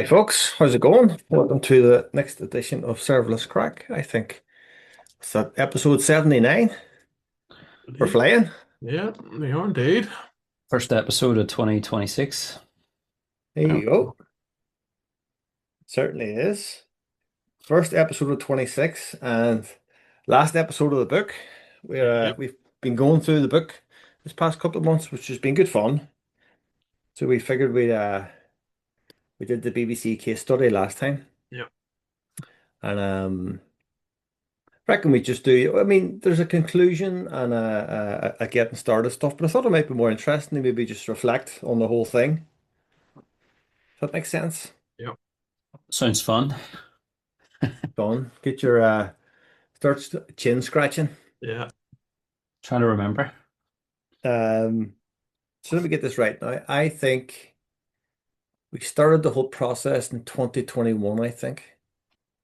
Hi, folks. How's it going? Welcome to the next edition of Serverless Craic. I think it's that episode 79. We're Indeed. flying. Yeah, they are indeed. First episode of 2026. There Yeah. you go. Certainly is. First episode of 26 and last episode of the book. Yep. We've been going through the book this past couple of months, which has been good fun. So we figured we did the BBC case study last time, Yep. and reckon we just do. I mean, there's a conclusion and a getting started stuff, but I thought it might be more interesting to maybe just reflect on the whole thing. If that makes sense. Yep. Sounds fun. Don, get your start chin scratching. Yeah. Trying to remember. Um, so let me get this right now. I think we started the whole process in 2021, I think.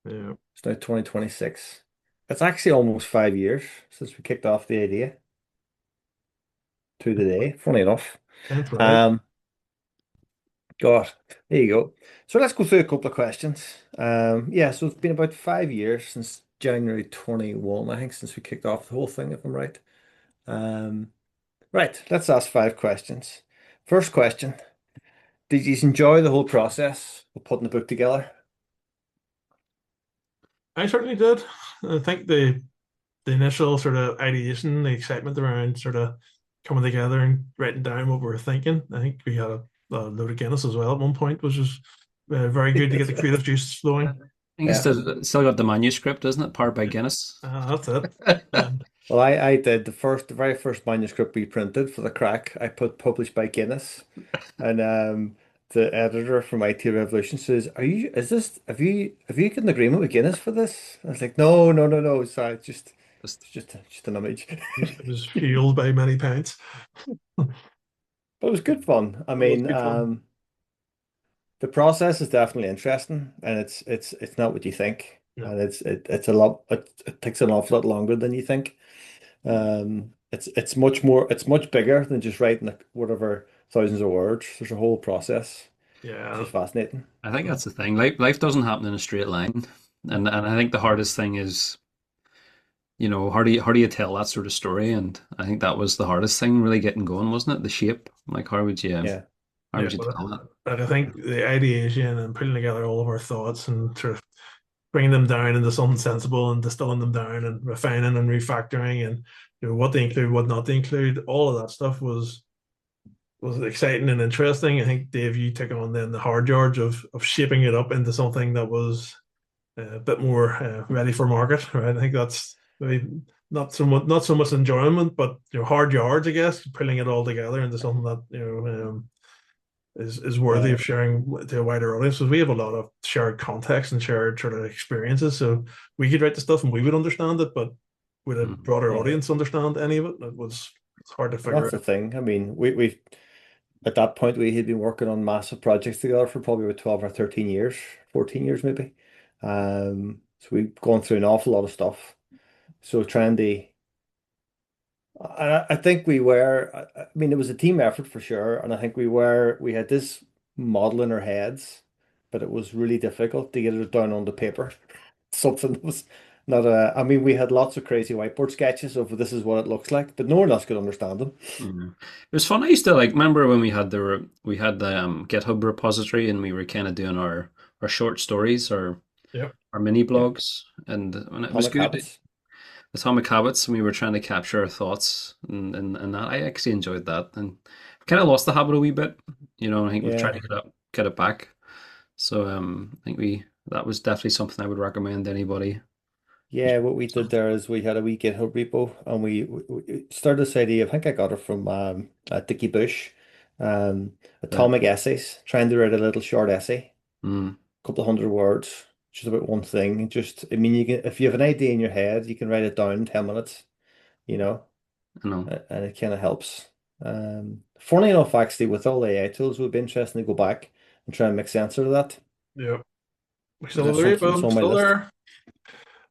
Yeah. It's now 2026. It's actually almost 5 years since we kicked off the idea to the day, funny enough. That's right. Um, God, there you go. So let's go through a couple of questions. Yeah, so it's been about 5 years since January 21, I think, since we kicked off the whole thing, if I'm right. Um, right, let's ask 5 questions. First question, did you enjoy the whole process of putting the book together? I certainly did. I think the initial sort of ideation, the excitement around sort of coming together and writing down what we were thinking. I think we had a load of Guinness as well at one point, which was very good to get the creative juices I flowing. think it's Yeah. still got the manuscript, isn't it? Powered by Guinness. That's it. Um, Well, I did the very first manuscript we printed for the crack. I put published by Guinness, and the editor from IT Revolution says, "Are you? Is this? Have you got an agreement with Guinness for this?" I was like, "No, no, no, no. Sorry, Just it's just an image." it was fueled by many pints. But it was good fun. I It was mean, good fun. the process is definitely interesting, and it's not what you think, Yeah. and it's a lot. It takes an awful lot longer than you think. It's much more. It's much bigger than just writing whatever thousands of words. There's a whole process, which Yeah. is fascinating. I think that's the thing. Life doesn't happen in a straight line. And I think the hardest thing is, how do you tell that sort of story? And I think that was the hardest thing, really getting going, wasn't it? The shape. Like Yeah, how Yeah. would you tell that? But I think the ideation and putting together all of our thoughts and sort of bringing them down into something sensible and distilling them down and refining and refactoring and what to include, what not to include, all of that stuff was exciting and interesting. I think Dave, you took on then the hard yards of shaping it up into something that was a bit more ready for market, right? I think that's maybe not so much enjoyment, but hard yards, I guess, pulling it all together into something that is worthy yeah, of sharing to a wider audience. Because we have a lot of shared context and shared sort of experiences, so we could write the stuff and we would understand it, but would a Mm. broader yeah. audience understand any of it? It's hard to Well, figure that's the out. thing. I mean, we at that point we had been working on massive projects together for probably about 12 or 13 years, 14 years maybe. So we've gone through an awful lot of stuff. So trying to I think we were, I mean, it was a team effort for sure. And I think we had this model in our heads, but it was really difficult to get it down on the paper. Something that was not I mean, we had lots of crazy whiteboard sketches of this is what it looks like, but no one else could understand them. Mm. It was fun. I used to remember when we had the GitHub repository and we were kind of doing our short stories or Yep. our mini Yeah. blogs, and when it was Atomic good. habits. Atomic Habits, and we were trying to capture our thoughts, and that I actually enjoyed that, and kind of lost the habit a wee bit. I think we've tried Yeah. to get it back. So I think we that was definitely something I would recommend to anybody. Yeah, what we did there is we had a wee GitHub repo and we started this idea. I think I got it from Dickie Bush, Right. atomic essays, trying to write a little short essay, Mm, couple of hundred words, just about one thing. Just, I mean, you can if you have an idea in your head, you can write it down in 10 minutes, you know, I know. and it kind of helps. Funny enough, actually, with all the AI tools, it would be interesting to go back and try and make sense of that. Yep. We It's still have just the something that's repo, on my still list. there.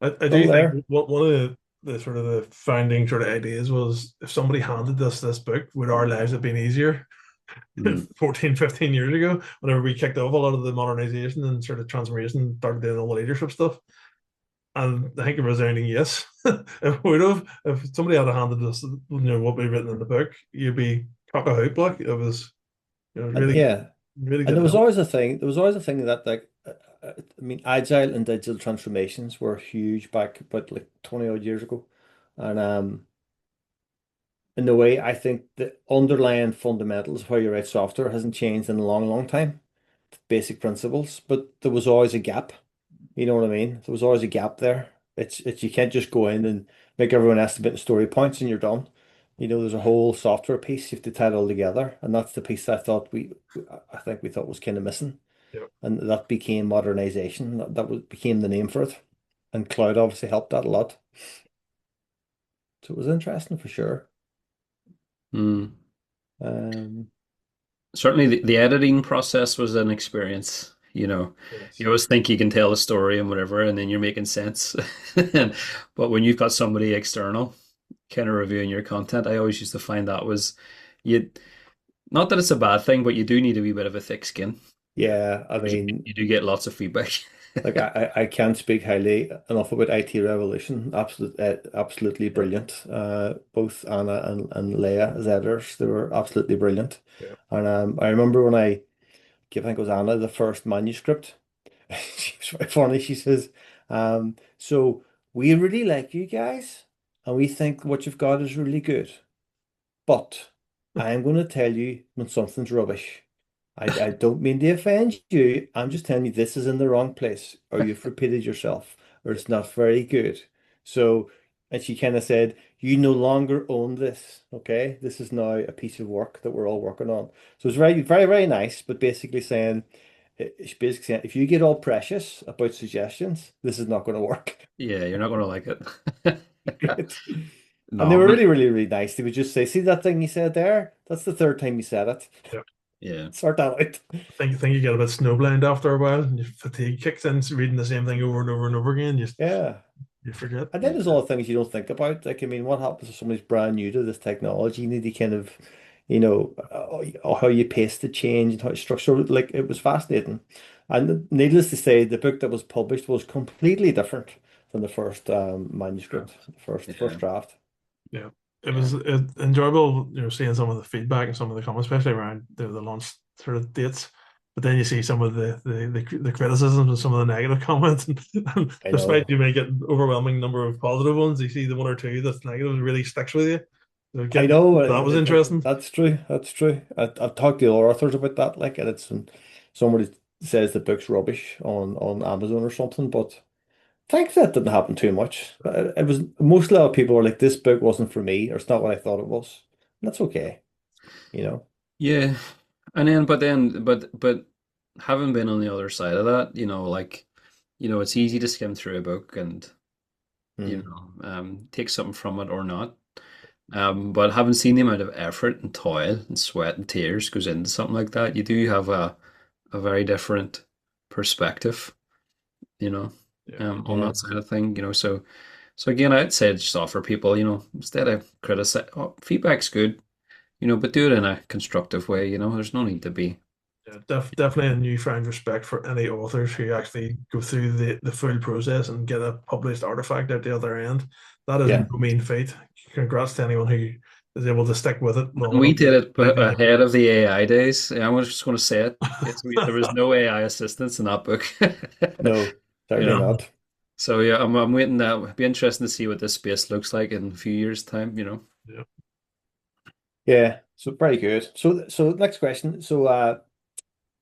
I Still do think there. one of the sort of the founding sort of ideas was if somebody handed us this book, would our lives have been easier? Mm. 14, 15 years ago, whenever we kicked off a lot of the modernization and sort of transformation, started doing all the leadership stuff. And I think a resounding yes. If we would have, if somebody had handed us, what we've written in the book, you'd be cock a hoop. Like it was, And really, yeah, really and did help. there was always a thing that like, I mean, agile and digital transformations were huge back about like 20 odd years ago. And in the way I think the underlying fundamentals of how you write software hasn't changed in a long, long time. Basic principles, but there was always a gap. You know what I mean? There was always a gap there. It's you can't just go in and make everyone estimate the story points and you're done. There's a whole software piece you have to tie it all together, and that's the piece I thought I think we thought was kind of missing, Yeah. and that became modernization. Became the name for it, and cloud obviously helped that a lot. So it was interesting for sure. Mm. Um, Certainly, the editing process was an experience. You Yes. always think you can tell a story and whatever, and then you're making sense. But when you've got somebody external kind of reviewing your content, I always used to find that was you. Not that it's a bad thing, but you do need a wee bit of a thick skin Yeah. yeah, I because mean, you do get lots of feedback. like I can't speak highly enough about IT Revolution. Absolutely Yeah. brilliant. Both Anna and Leah as editors, they were absolutely brilliant. Yeah. And I remember when I gave, I think it was Anna, the first manuscript. She was very funny. She says, "So we really like you guys, and we think what you've got is really good. But I'm going to tell you when something's rubbish. I don't mean to offend you. I'm just telling you this is in the wrong place, or you've repeated yourself, or it's not very good. So, and she kind of said, you no longer own this. Okay, this is now a piece of work that we're all working on. So it's very, very, very nice, but basically saying, it's basically saying, if you get all precious about suggestions, this is not going to work. Yeah, you're not going to like it. Great. And they No, were but really, really, really nice. They would just say, see that thing you said there? That's the third time you said it. Yeah. yeah, Sort that out. I think you get a bit snowblind after a while, and your fatigue kicks in, reading the same thing over and over and over again. Yeah. You forget. And then there's yeah, all the things you don't think about. Like, I mean, what happens if somebody's brand new to this technology? You need to kind of, how you pace the change and how it's structured. Like, it was fascinating. And needless to say, the book that was published was completely different than the first Yeah. manuscript, the first yeah, draft. Yeah. It yeah. was enjoyable, seeing some of the feedback and some of the comments, especially around the launch sort of dates. But then you see some of the criticisms and some of the negative comments, and I despite know. you may get an overwhelming number of positive ones, you see the one or two that's negative really sticks with you. So I again, know. that was interesting. That's true. That's true. I've talked to other authors about that. Like, and it's when somebody says the book's rubbish on Amazon or something, but. Think that didn't happen too much. It was mostly a lot of people were like, "This book wasn't for me," or "It's not what I thought it was." And that's okay, you know. Yeah. And but having been on the other side of that, like, it's easy to skim through a book and, Mm. take something from it or not. But having seen the amount of effort and toil and sweat and tears goes into something like that, you do have a very different perspective, you know, Yeah. on Yeah, that side of thing, So again, I'd say just offer people, instead of criticize, oh, feedback's good, but do it in a constructive way, There's no need to be. Yeah, definitely a newfound respect for any authors who actually go through the full process and get a published artifact at the other end. That is yeah. no mean feat. Congrats to anyone who is able to stick with it long And we enough did to it write the ahead of the AI days. I'm just going to say it. There was no AI assistance in that book. No, You certainly know, yeah, not. so yeah, I'm waiting. That it'd be interesting to see what this space looks like in a few years' time. yeah. Yeah, so very good. So next question. So,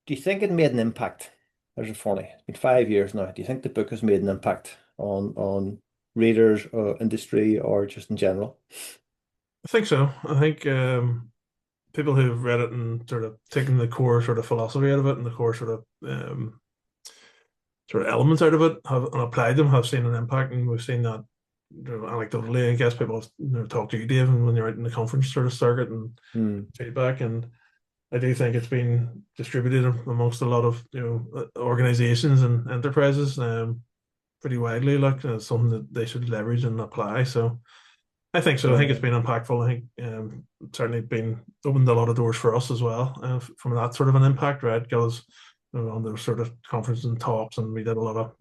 do you think it made an impact? There's a funny. It's been 5 years now. Do you think the book has made an impact on readers or industry or just in general? I think so. I think people who've read it and sort of taken the core sort of philosophy out of it and the core sort of elements out of it have and applied them have seen an impact, and we've seen that anecdotally. I guess people have, talked to you, Dave, and when you're out in the conference sort of circuit and Hmm. feedback, and I do think it's been distributed amongst a lot of organizations and enterprises pretty widely. Like something that they should leverage and apply. So I think so. I think it's Um, been impactful. I think certainly been opened a lot of doors for us as well from that sort of an impact, right? Because on those sort of conferences and talks, and we did a lot of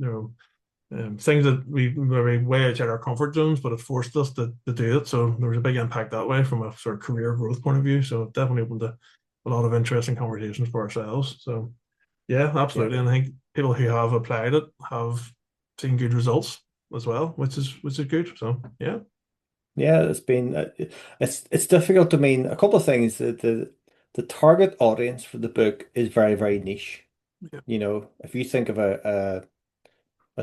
things that we were way outside our comfort zones, but it forced us to do it. So there was a big impact that way from a sort of career growth point of view. So it definitely opened a lot of interesting conversations for ourselves. So yeah, yeah. absolutely. And I think people who have applied it have seen good results as well, which is good. So yeah. Yeah, it's been it's difficult. I mean, a couple of things. The target audience for the book is very, very niche. Yeah. You know, if you think of a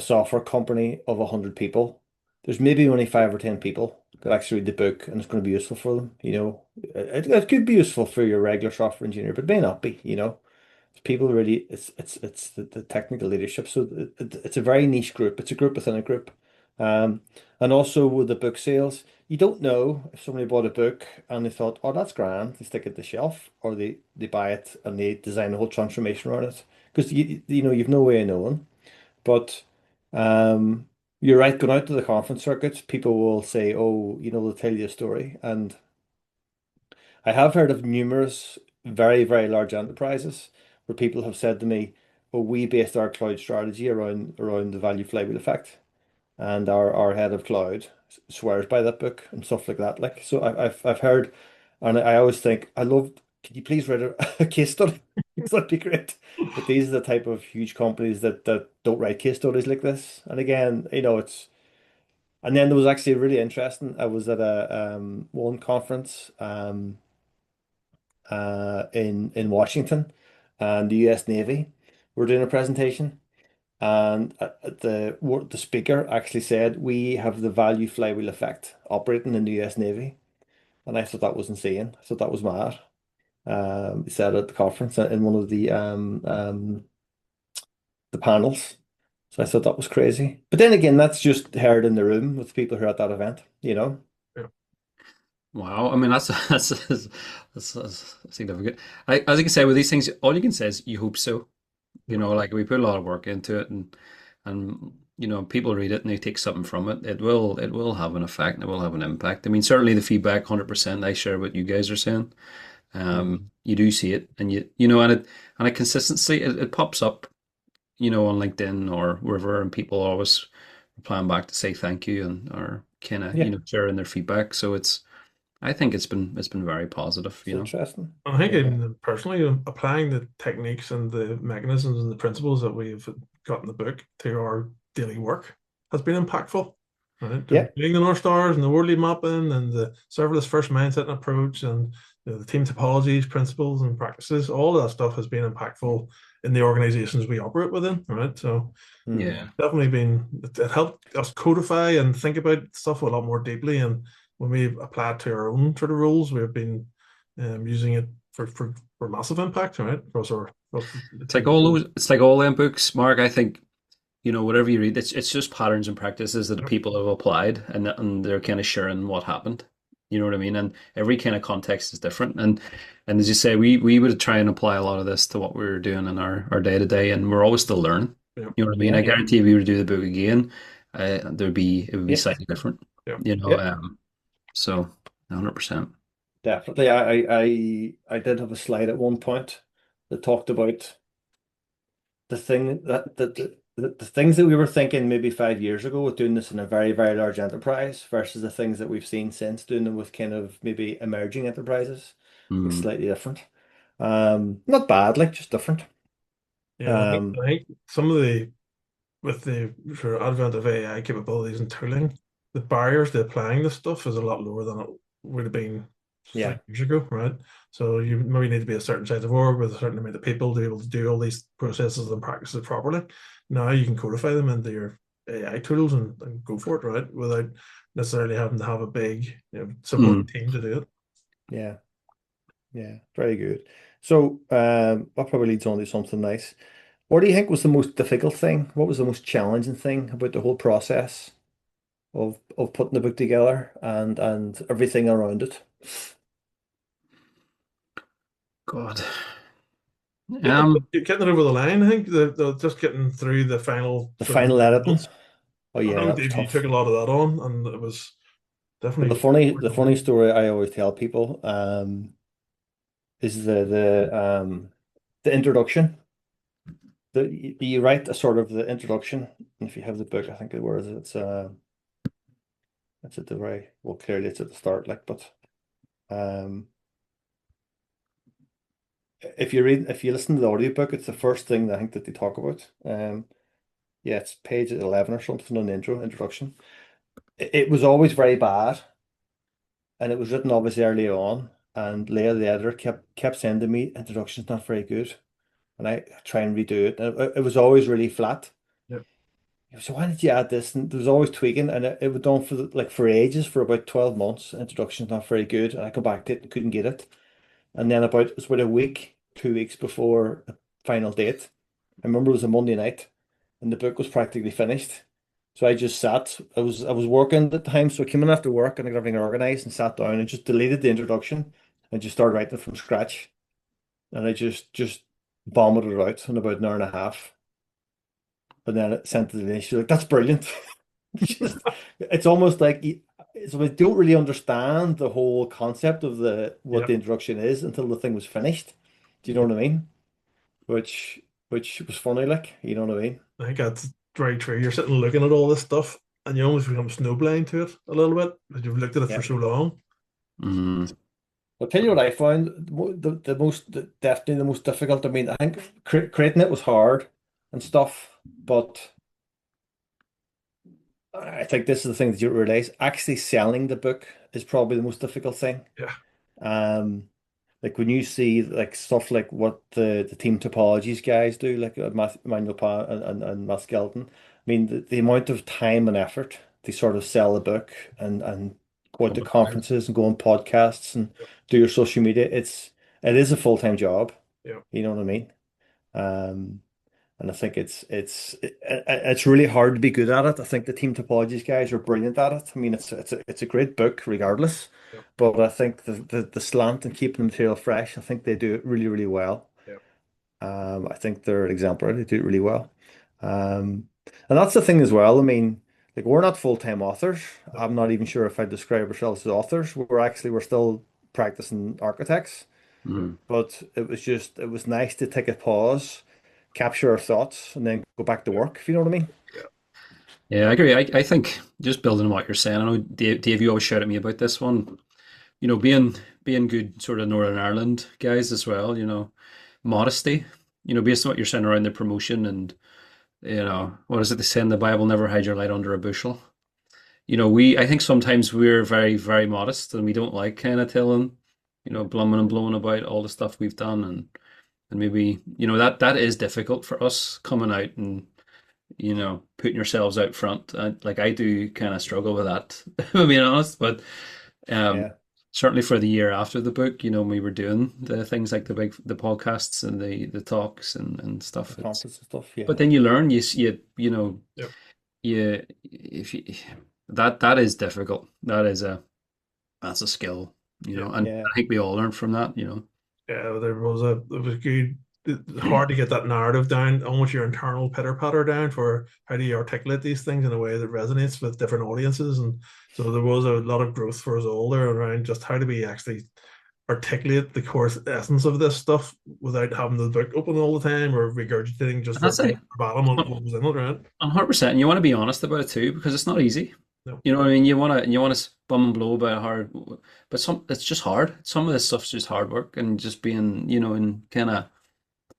software company of 100 people, there's maybe only 5 or 10 people that actually read the book and it's going to be useful for them. You know, it could be useful for your regular software engineer, but it may not be, you know. People really, it's the technical leadership. So it's a very niche group. It's a group within a group. Um, and also with the book sales, you don't know if somebody bought a book and they thought, oh, that's grand, they stick it to the shelf, or they buy it and they design a whole transformation around it. Because you know, you've no way of knowing. But um, you're right, going out to the conference circuits, people will say, oh, you know, they'll tell you a story. And I have heard of numerous very, very large enterprises where people have said to me, oh, we based our cloud strategy around the value flywheel effect. And our head of cloud swears by that book and stuff like that. Like, so I've heard, and I always think, I love, could you please write a case study? That'd be great. But these are the type of huge companies that don't write case studies like this. And again, you know, and then there was actually really interesting. I was at a one conference in Washington, and the U.S. Navy were doing a presentation. And the speaker actually said, we have the value flywheel effect operating in the US Navy. And I thought that was insane. I thought that was mad. He said at the conference in one of the panels. So I thought that was crazy. But then again, that's just heard in the room with people who are at that event, you know? Yeah. Wow. I mean, that's significant. As you can say with these things, all you can say is you hope so. You Yeah. know, like we put a lot of work into it, and you know, people read it and they take something from it. It will have an effect and it will have an impact. I mean, certainly the feedback, 100%. I share what you guys are saying. Mm. You do see it, and you know, and a consistency. It pops up, you know, on LinkedIn or wherever, and people always replying back to say thank you and or kind of Yeah, sharing their feedback. So I think it's been very positive, it's you know. interesting. I think Yeah. in personally applying the techniques and the mechanisms and the principles that we've got in the book to our daily work has been impactful. Right? Yeah. Doing the North Stars and the worldly mapping and the serverless first mindset and approach and the team topologies, principles and practices, all of that stuff has been impactful in the organizations we operate within. Right. So Mm. Yeah. definitely been it helped us codify and think about stuff a lot more deeply. And when we apply it to our own sort of roles, we've been using it for massive impact, right? Across the It's like team. all those. It's like all them books, Mark. I think you know whatever you read, it's just patterns and practices that the Yep. people have applied, and they're kind of sharing what happened. You know what I mean? And every kind of context is different. And as you say, we would try and apply a lot of this to what we're doing in our day to day, and we're always still learning. Yep. You know what I mean? I Yeah. guarantee if we were to do the book again, it would be Yeah. slightly different. Yep. You know, Yeah. so 100%. Definitely. I did have a slide at one point that talked about the thing the things that we were thinking maybe 5 years ago with doing this in a very, very large enterprise versus the things that we've seen since doing them with kind of maybe emerging enterprises. It's Mm. slightly different. Not bad, like just different. Yeah, Um, I think some of the with the sort of advent of AI capabilities and tooling, the barriers to applying this stuff is a lot lower than it would have been yeah, 5 years ago, right? So you maybe need to be a certain size of org with a certain amount of people to be able to do all these processes and practices properly. Now you can codify them into your AI tools and go for it, right? Without necessarily having to have a big, support Mm. team to do it. yeah, yeah, very good. So that probably leads on to something nice. What do you think was the most difficult thing? What was the most challenging thing about the whole process of putting the book together and everything around it? God. Getting Um, it, getting it over the line, I think the just getting through the final The sort of final editing. results. Oh I yeah, know that was Dave, you took tough. a lot of that on, and it was. definitely. The funny story I always tell people is the introduction. You write a sort of the introduction. If you have the book, I think where is it? It's at the very well, clearly it's at the start, like, but um if you listen to the audiobook, it's the first thing I think that they talk about. Yeah, it's page 11 or something on the introduction. It was always very bad, and it was written obviously early on. And Leah, the editor, kept saying to me, "Introduction's not very good," and I try and redo it. And it was always really flat. Yep. So why did you add this? And there was always tweaking, and it went on for like for ages, for about 12 months. Introduction's not very good, and I go back to it and couldn't get it. And then it was about a week, 2 weeks before the final date. I remember it was a Monday night, and the book was practically finished. So I just sat. I was working at the time, so I came in after work and I got everything organized and sat down and just deleted the introduction and just started writing from scratch. And I just vomited it out in about an hour and a half. And then it sent it to the she's like, "That's brilliant." It's just, it's almost like so I don't really understand the whole concept of the what Yep. the introduction is until the thing was finished. Do you know what I mean? Which was funny, like, you know what I mean? I think that's very true. You're sitting looking at all this stuff, and you almost become snowblind to it a little bit because you've looked at it for Yeah. so long. Mm. I'll tell you what I found definitely the most difficult. I mean, I think creating it was hard and stuff, but I think this is the thing that you realize actually selling the book is probably the most difficult thing. Yeah. Um, like when you see like stuff like what the team topologies guys do, like Manuel Pa and Matt Skelton. I mean, the amount of time and effort to sort of sell a book and go out to Public. conferences and go on podcasts and do your social media, it is a full-time job. Yeah. You know what I mean? Um, and I think it's really hard to be good at it. I think the team topologies guys are brilliant at it. I mean, it's a great book regardless, Yeah. but I think the slant and keeping the material fresh, I think they do it really, really well. Yeah. I think they're exemplary. They do it really well. And that's the thing as well. I mean, like we're not full-time authors. No. I'm not even sure if I describe ourselves as authors. We're still practicing architects. Mm. But it was nice to take a pause, capture our thoughts, and then go back to Yeah. work, if you know what I mean. Yeah. Yeah, I agree. I think just building on what you're saying, I know Dave, you always shout at me about this one. Being good sort of Northern Ireland guys as well, modesty, based on what you're saying around the promotion and, what is it they say in the Bible, never hide your light under a bushel. I think sometimes we're very, very modest and we don't like kind of telling, blumming and blowing about all the stuff we've done and maybe, that is difficult for us coming out and, putting yourselves out front. Like I do kind of struggle with that, if I'm being honest, but um, Yeah, certainly for the year after the book, we were doing the things like the podcasts and the talks and the stuff. conference and stuff. But Yeah, then you learn, you know, Yep. you if you that is difficult. That's a skill, Yeah. and yeah, I think we all learn from that. Yeah, it was good. It's hard to get that narrative down, almost your internal pitter patter down for how do you articulate these things in a way that resonates with different audiences. And so there was a lot of growth for us all there around just how do we actually articulate the core essence of this stuff without having the book open all the time or regurgitating just And that's it. verbatim on what was in it, right? 100%. And you want to be honest about it too, because it's not easy. No. You know what I mean? You want to bum and blow about hard, but it's just hard. Some of this stuff's just hard work and just being, and kind of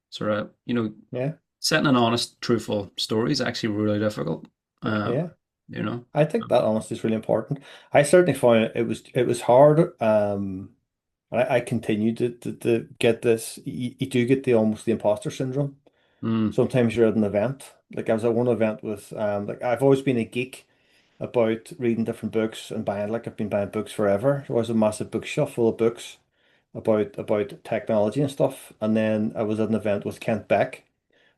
sort of, yeah, setting an honest, truthful story is actually really difficult. Um, yeah. you know. I think that honesty is really important. I certainly found it was hard. I continued to get this. You do get the almost the imposter syndrome. Mm, Sometimes you're at an event. Like I was at one event with like I've always been a geek about reading different books and buying like I've been buying books forever. There was a massive bookshelf full of books about technology and stuff. And then I was at an event with Kent Beck.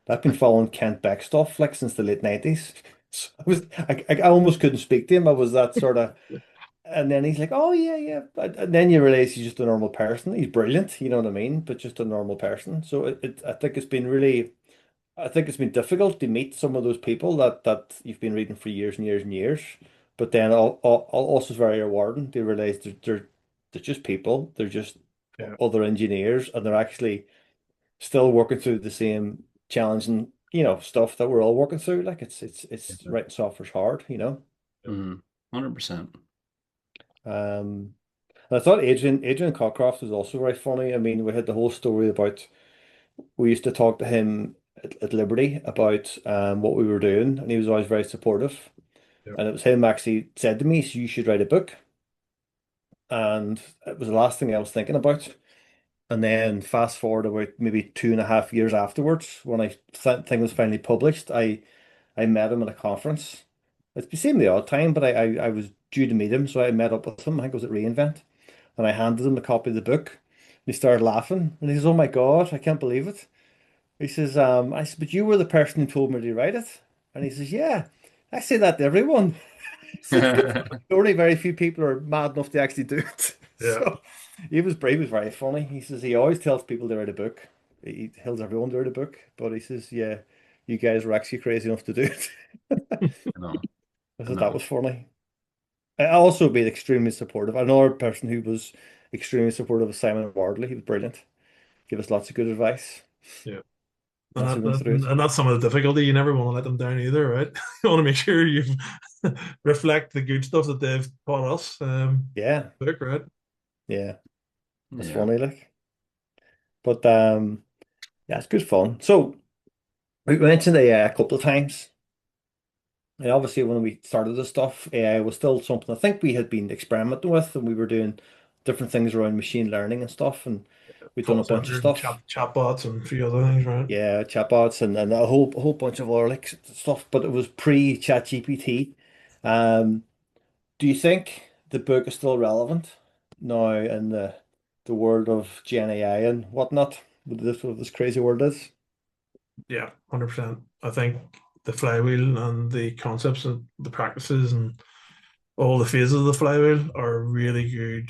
I've been following Kent Beck stuff like since the late 90s. So I almost couldn't speak to him. I was that sort of, and then he's like, "Oh yeah, yeah," and then you realize he's just a normal person. He's brilliant, you know what I mean? But just a normal person. So I think it's been really, I think it's been difficult to meet some of those people that you've been reading for years and years and years. But then also very rewarding. They realize they're just people. They're just Yeah. other engineers, and they're actually still working through the same challenging, stuff that we're all working through. Like it's Yeah. writing software's hard. Mm, 100%. Um, and I thought Adrian Cockcroft was also very funny. I mean, we had the whole story about we used to talk to him at Liberty about what we were doing, and he was always very supportive. Yeah. And it was him actually said to me, "So you should write a book." And it was the last thing I was thinking about. And then fast forward about maybe 2.5 years afterwards, when I th thing was finally published, I met him at a conference. It's been the odd time, but I was due to meet him, so I met up with him. I think it was at reInvent, and I handed him a copy of the book. And he started laughing, and he says, "Oh my God, I can't believe it." He says, I said, "But you were the person who told me to write it." And he says, "Yeah, I say that to everyone." Only very few people are mad enough to actually do it. Yeah. So he was very funny. He says he always tells people to write a book. He tells everyone to write a book, but he says, "Yeah, you guys were actually crazy enough to do it." I know. I I thought that know. was funny. I also been extremely supportive. Another person who was extremely supportive was Simon Wardley. He was brilliant. Give us lots of good advice Yeah. And as we went through it. and that's some of the difficulty. You never want to let them down either, right? You want to make sure you reflect the good stuff that they've taught us. Yeah, Book, right? yeah, that's Yeah. funny, like. But yeah, it's good fun. So we mentioned AI a couple of times. And obviously, when we started this stuff, AI was still something I think we had been experimenting with, and we were doing different things around machine learning and stuff, and we'd done a Call bunch of centers and stuff. chatbots and a few other things, right? Yeah, chatbots and a whole bunch of other like stuff, but it was pre-ChatGPT. Um, do you think the book is still relevant now in the world of GenAI and whatnot? What this crazy word is? Yeah, 100%. I think the flywheel and the concepts and the practices and all the phases of the flywheel are really good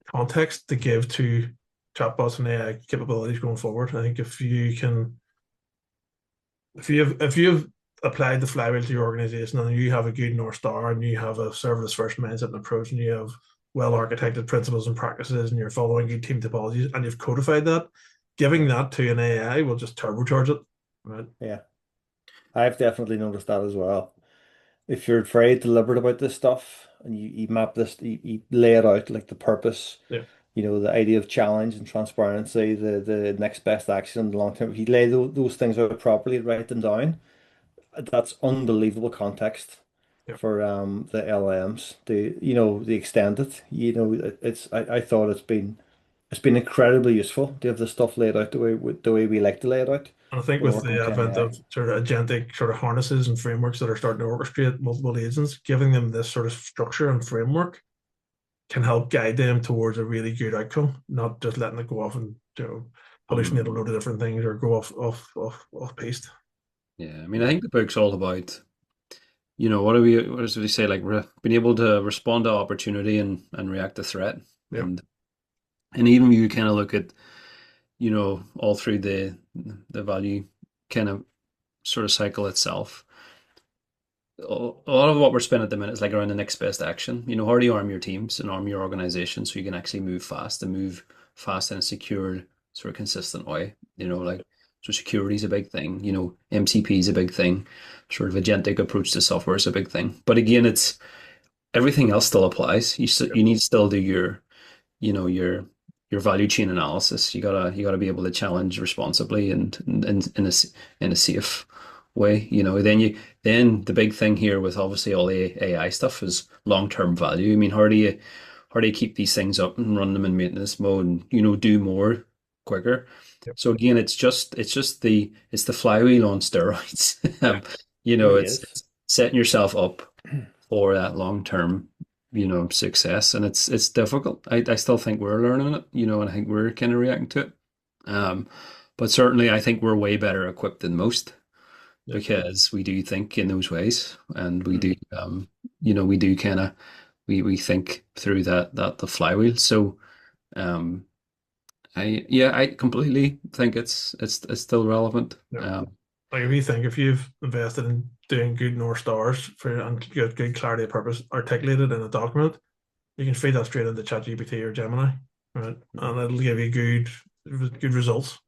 context to give to chatbots and AI capabilities going forward. I think if you've applied the flywheel to your organization and you have a good North Star and you have a serverless first mindset and approach and you have well architected principles and practices and you're following good team topologies and you've codified that, giving that to an AI will just turbocharge it. Right. Yeah, I've definitely noticed that as well. If you're very deliberate about this stuff and you map this, you lay it out like the purpose, Yeah. the idea of challenge and transparency, the next best action in the long term. If you lay those things out properly, write them down, that's unbelievable context Yeah. for the LMs. The extent it, I thought it's been incredibly useful to have this stuff laid out the way we like to lay it out And I think when we're with working the with advent GenAI. of sort of agentic sort of harnesses and frameworks that are starting to orchestrate multiple agents, giving them this sort of structure and framework can help guide them towards a really good outcome, not just letting it go off and hallucinate a Mm. load of different things or go off piste. Yeah. I mean, I think the book's all about, what does it say? Like being able to respond to opportunity and react to threat. Yeah. And even you kind of look at, all through the value kind of sort of cycle itself. A lot of what we're spending at the minute is like around the next best action. How do you arm your teams and arm your organization so you can actually move fast and move fast in a secured, sort of consistent way? Like, so security is a big thing. MCP is a big thing. Sort of agentic approach to software is a big thing. But again, it's everything else still applies. You need to still do your value chain analysis. You gotta be able to challenge responsibly and in a safe way. Then the big thing here with obviously all the AI stuff is long-term value. I mean, how do you keep these things up and run them in maintenance mode and do more quicker? Yep. So again, it's the flywheel on steroids. Yeah. Really is. It's setting yourself up for that long-term success, and it's difficult. I still think we're learning it, and I think we're kind of reacting to it. But certainly I think we're way better equipped than most Yeah. because we do think in those ways, and we Mm. do we do kind of we think through that the flywheel. So um I completely think it's still relevant. Yeah. Like if you think if you've invested in doing good North Stars for and good clarity of purpose articulated in a document, you can feed that straight into ChatGPT or Gemini, right? And it'll give you good results.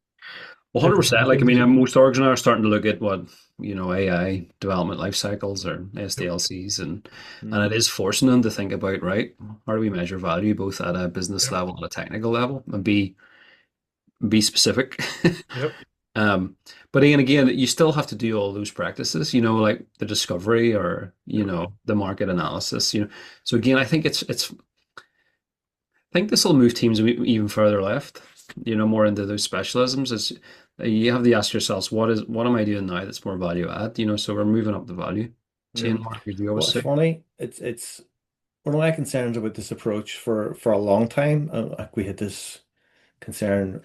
Well, Good 100%. Like, I proposals mean, even. most orgs now are starting to look at what, AI development life cycles or Yep. SDLCs, and it Mm. is forcing them to think about, right, how do we measure value both at a business Yep. level and a technical level, and be specific. Yep. Um, but again, you still have to do all those practices, like the discovery or, Yep. the market analysis. So again, I think this will move teams even further left, more into those specialisms. Is You have to ask yourselves, what am I doing now that's more value add? So we're moving up the value chain Mm. more, as we always Well, it's say. funny. It's one of my concerns about this approach for a long time. Like we had this concern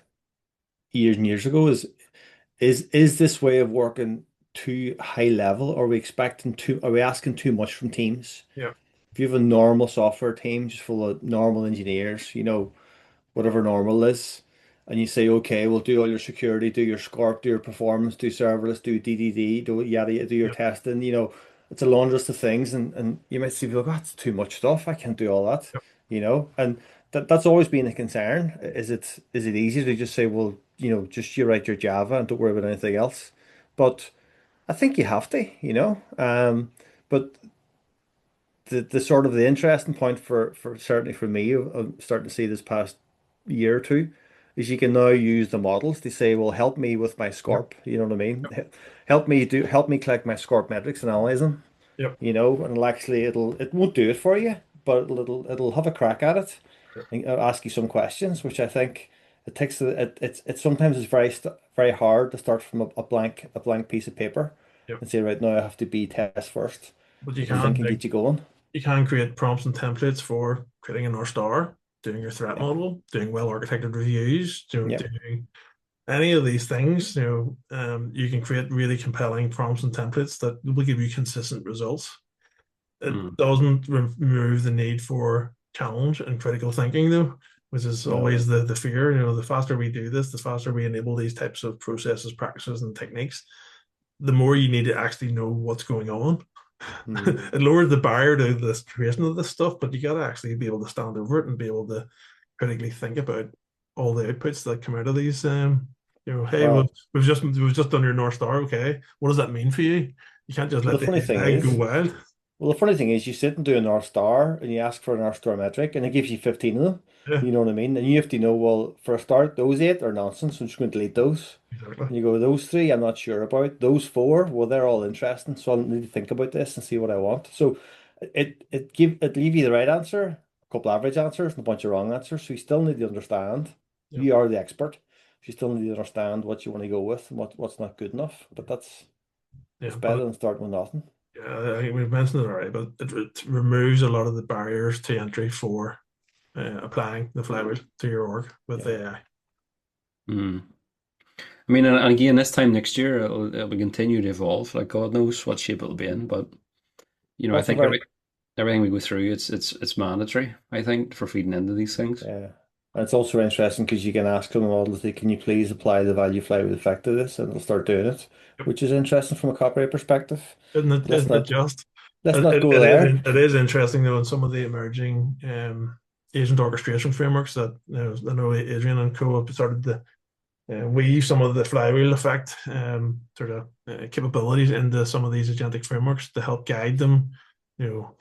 years and years ago. Is this way of working too high level? Are we expecting too? Are we asking too much from teams? Yep. If you have a normal software team just full of normal engineers, whatever normal is, and you say, okay, we'll do all your security, do your Scorp, do your performance, do serverless, do DDD, do yada, yada, do your Yep. testing, it's a laundry list of things, and you might see people go, that's too much stuff. I can't do all that, Yep. and that's always been a concern. Is it easy to just say, well, just you write your Java and don't worry about anything else? But I think you have to, but the sort of the interesting point for certainly for me of starting to see this past year or two is you can now use the models to say, well, help me with my Yep. Scorp, you know what I mean? Help me collect my Scorp metrics and analyze them, Yep. and it won't do it for you, but it'll have a crack at it Yep. and ask you some questions, which I think it takes it's sometimes it's very hard to start from a blank piece of paper Yep. and say, right now I have to be test first, But you but the thing can can like get you going. you can create prompts and templates for creating a North Star, doing your threat Yeah. model, doing well architected reviews, Yep. doing any of these things. You can create really compelling prompts and templates that will give you consistent results. It Mm. doesn't remove the need for challenge and critical thinking, though, which is No. always the fear. The faster we do this, the faster we enable these types of processes, practices, and techniques, the more you need to actually know what's going on. Hmm. It lowers the barrier to the creation of this stuff, but you got to actually be able to stand over it and be able to critically think about all the outputs that come out of these. Hey, Well, we've just done your North Star. Okay, what does that mean for you? You can't just the let the funny thing AI go is, wild. well, the funny thing is, you sit and do a North Star and you ask for a North Star metric, and it gives you 15 of them. Yeah, You know what I mean? And you have to know, well, for a start, those eight are nonsense. I'm just going to delete those. exactly. And you go, those three, I'm not sure about. Those four, well, they're all interesting, so I need to think about this and see what I want. So it leave you the right answer, a couple average answers, and a bunch of wrong answers. So you still need to understand. Yeah, You are the expert. You still need to understand what you want to go with and what's not good enough. But yeah, it's but better than starting with nothing. yeah, I think we've mentioned it already, but it removes a lot of the barriers to entry for applying the flywheel to your org with Yeah. AI. Mm. I mean, and again, this time next year, it'll continue to evolve. Like God knows what shape it'll be in, but I Well, it's a think very everything we go through, it's mandatory. I think for feeding into these things. Yeah. And it's also interesting because you can ask them all, say, can you please apply the value flywheel effect to this? And they'll start doing it, Yep. which is interesting from a copyright perspective. Isn't it? But let's Isn't it not just? let's It, not it, go it is. there. It is interesting though in some of the emerging agent orchestration frameworks that I know Adrian and co have started to weave some of the flywheel effect sort of capabilities into some of these agentic frameworks to help guide them. You know,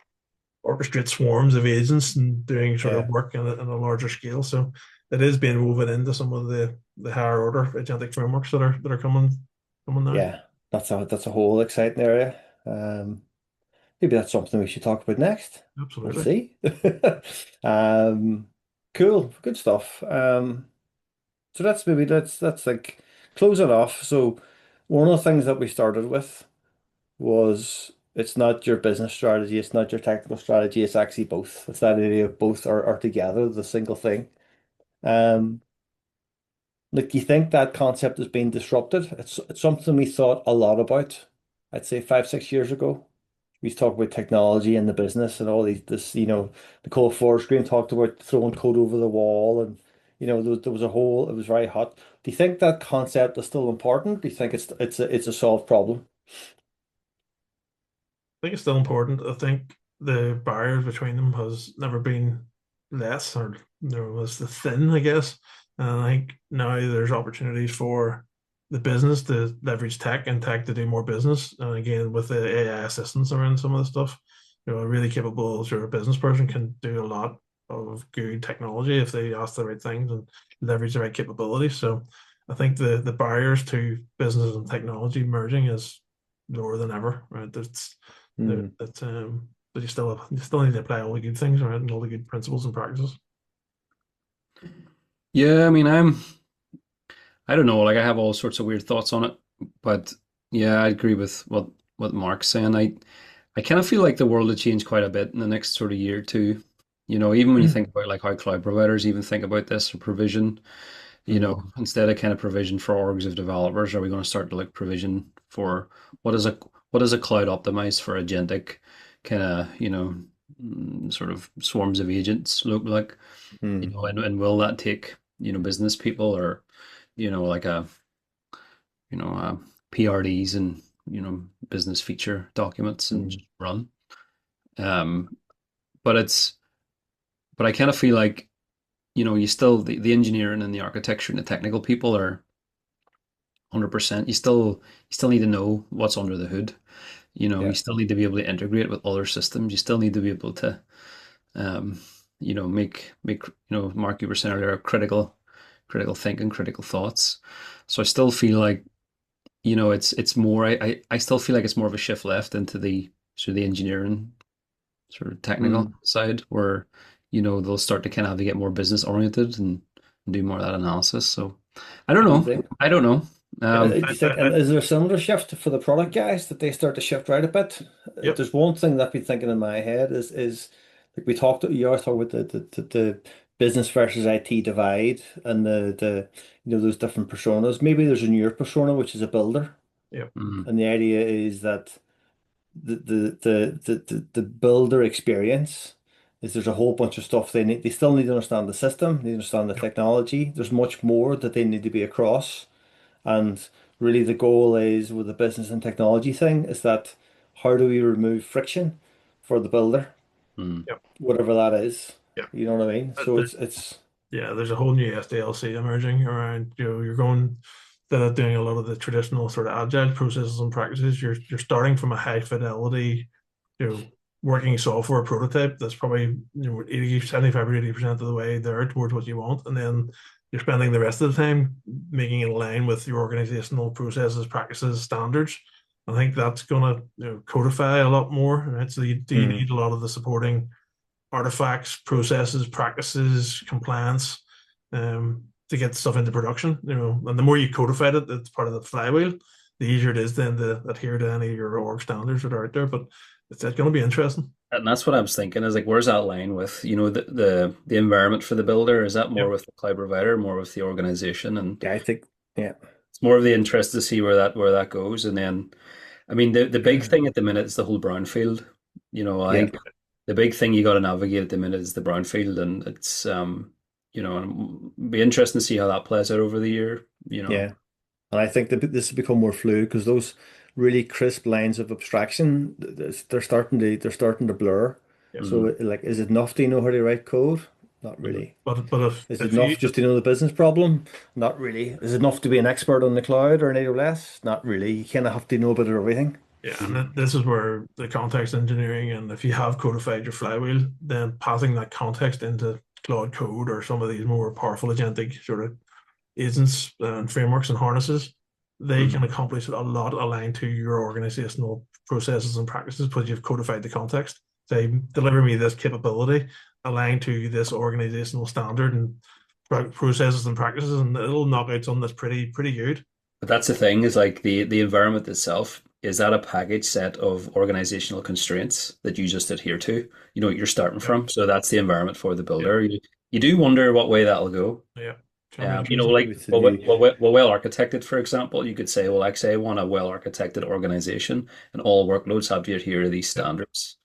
orchestrate swarms of agents and doing sort of Yeah. work on a larger scale. So it is being woven into some of the higher order agentic frameworks that are coming now. Yeah. That's a whole exciting area. Maybe that's something we should talk about next. We'll Absolutely. see. Um, cool. Good stuff. So that's like close it off. So one of the things that we started with was it's not your business strategy, it's not your technical strategy, it's actually both. It's that idea of both are together, the single thing. Um, like, do you think that concept has been disrupted? It's something we thought a lot about, I'd say 5, 6 years ago. We talked about technology and the business and all these, Nicole Forrest Green talked about throwing code over the wall and, there was a hole, it was very hot. Do you think that concept is still important? Do you think it's a solved problem? think it's still important. I think the barriers between them has never been less, or there was the thin, I guess. And I think now there's opportunities for the business to leverage tech and tech to do more business. And again, with the AI assistants around some of the stuff, a really capable sort of business person can do a lot of good technology if they ask the right things and leverage the right capabilities. So I think the barriers to business and technology merging is lower than ever, right? Hmm. But you still need to apply all the good things, right, and all the good principles and practices. Yeah, I mean, I don't know, like I have all sorts of weird thoughts on it, but yeah, I agree with what Mark's saying. I kind of feel like the world will change quite a bit in the next sort of year or two. Even when you think about like how cloud providers even think about this or provision, Hmm. instead of kind of provision for orgs of developers, are we going to start to like provision for what is a what is a cloud optimized for agentic kind of, sort of swarms of agents look like? Hmm. And will that take, business people or, like PRDs and, business feature documents and Hmm. just run. Um, but but I kind of feel like, you still, the engineering and the architecture and the technical people are 100%. You still need to know what's under the hood. You Yeah. still need to be able to integrate with other systems. You still need to be able to, make, Mark, you were saying earlier, critical thinking, critical thoughts. So I still feel like, it's more, I still feel like it's more of a shift left into the sort of the engineering sort of technical Hmm. side where, they'll start to kind of have to get more business oriented and do more of that analysis. So I don't You know. think? I don't know. Do you think, and is there a similar shift for the product guys that they start to shift right a bit? Yep. There's one thing that I've been thinking in my head is like you always talk about the business versus IT divide and those different personas. Maybe there's a newer persona which is a builder, Yep. Mm, and the idea is that the builder experience is there's a whole bunch of stuff they still need to understand the system, they understand the Yep. technology. There's much more that they need to be across. And really the goal is with the business and technology thing is that how do we remove friction for the builder, mm, Yep. whatever that is. Yep. You know what I mean? So There's it's Yeah, there's a whole new SDLC emerging around, you're going instead of doing a lot of the traditional sort of agile processes and practices, you're starting from a high fidelity, you know, working software prototype that's probably 80, 75 or 80% of the way there towards what you want. And then you're spending the rest of the time making it align with your organizational processes, practices, standards. I think that's gonna, codify a lot more, right? So you mm, need a lot of the supporting artifacts, processes, practices, compliance, to get stuff into production. And the more you codify it, it's part of the flywheel. The easier it is then to adhere to any of your org standards that are out there. But it's going to be interesting. And that's what I was thinking is like, where's that line with, the environment for the builder? Is that more Yep. with the cloud provider, more with the organization? And yeah, I think yeah. it's more of the interest to see where that goes. And then, I mean, the big thing at the minute is the whole brownfield. I Yeah. think the big thing you got to navigate at the minute is the brownfield, and it's and it'll be interesting to see how that plays out over the year. Yeah. And I think that this has become more fluid because those really crisp lines of abstraction, they're starting to blur. Yep. So Mm. like, is it enough to know how to write code? Not Mhm. really. But Is it if you enough just to know the business problem? Not really. Is it enough to be an expert on the cloud or an AWS? Not really. You kind of have to know a bit of everything. Yeah, and this is where the context engineering, and if you have codified your flywheel, then passing that context into Cloud Code or some of these more powerful agentic sort of agents and frameworks and harnesses, they can Mm. accomplish a lot aligned to your organizational processes and practices because you've codified the context. Say, deliver me this capability aligned to this organizational standard and processes and practices, and it'll knock out something that's pretty good. But that's the thing is like the environment itself, is that a package set of organizational constraints that you just adhere to? You know what you're starting Yep. from. So that's the environment for the Yep. builder. You do wonder what way that'll go. Yeah. It's gonna be Like, interesting. It's a new, well architected, for example, you could say, well, actually, I want a well architected organization, and all workloads have to adhere to these Yep. standards.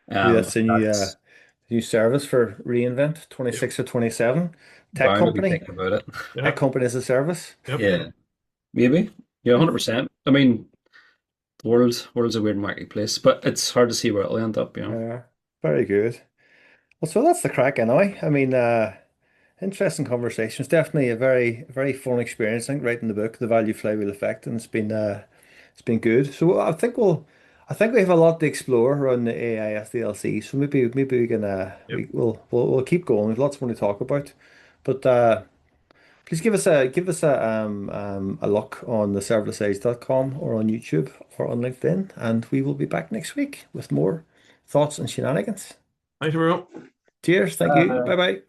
maybe that's a new, That's new service for reInvent Yep. 26 or 27. Tech Bound to be company. thinking about it. Tech Yep. company as a service. Yep. Yeah, maybe. Yeah, Yeah. 100%. I mean, the world's a weird marketplace, but it's hard to see where it'll end up, you know. Very good. Well, so that's the crack anyway. I mean, interesting conversations. Definitely a very fun experience. I think writing the book, The Value Flywheel Effect, and it's been good. So I think we have a lot to explore around the AI SDLC. So maybe we can Yep. we'll keep going. We've lots more to talk about. But please give us a look on the serverlessage.com or on YouTube or on LinkedIn, and we will be back next week with more thoughts and shenanigans. Thank you very much. Cheers, thank you. Bye bye.